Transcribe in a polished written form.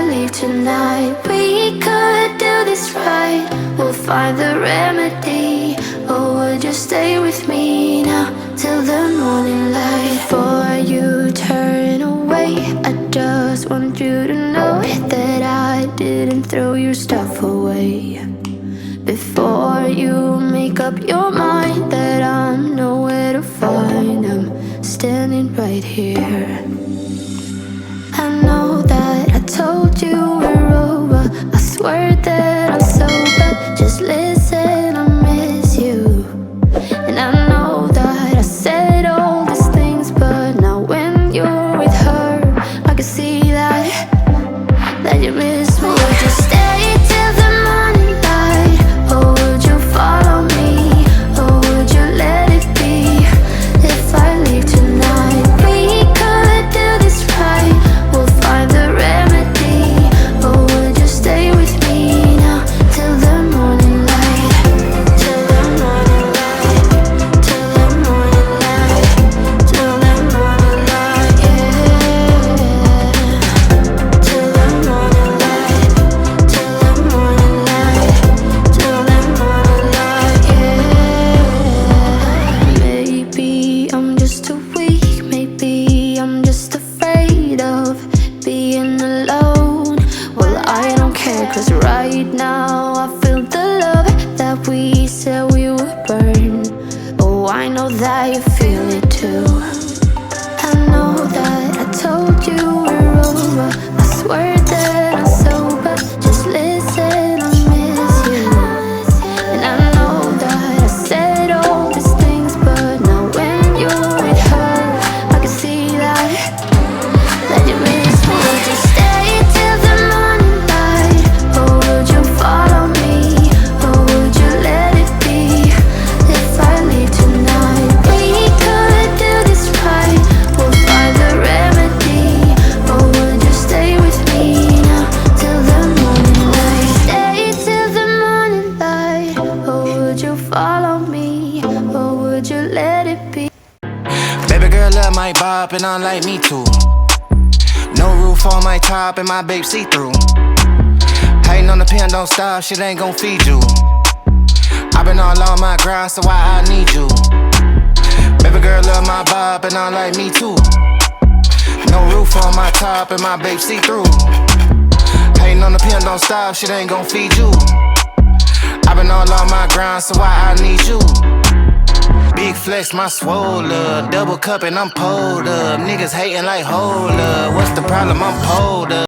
I leave tonight, we could do this right. We'll find the remedy. Or would you stay with me now till the morning light? Before you turn away, I just want you to know that I didn't throw your stuff away. Before you make up your mind that I'm nowhere to find, I'm standing right here. I know that I told you we're over, I swear that I'm sober. Just listen, I miss you. And I know that I said all these things, but now when you're with her, I can see that you miss me. Would you stay till the morning light? Or would you follow me? Or would you let it be? If I leave tonight, we could do this right. We'll find the remedy. Or would you stay with me now till the morning light? Till the morning light. Till the morning light. Till the morning light, yeah. Till the morning light. Till the morning light. Till the morning light, yeah. Maybe I'm just too weak. Maybe I'm just afraid of being alone. Well, I don't care, 'cause right now I feel the love that we said we would burn. Oh, I know that you feel it too. I know that I told you we're over, I swear that I'm sober. Just listen, I miss you. And I know that I said all these things, but now when you're with her, I can see that you miss me. Would you stay till the morning light? Or would you follow me? Or would you let it be? If I leave tonight, we could do this right. We'll find the remedy. Or would you stay with me now till the morning light? Stay till the morning light. Or would you follow me? Or would you let it be? Baby girl love my bop and I like me too. No roof on my top and my babe see-through. Hating on the pen, don't stop, shit ain't gon' feed you. I been all on my grind, so why I need you? Baby girl love my bop and I like me too. No roof on my top and my babe see-through. Hating on the pen, don't stop, shit ain't gon' feed you. I been all on my grind, so why I need you? Big flex, my swole up. Double cup and I'm pulled up. Niggas hating like hold up. What's the problem? I'm pulled up.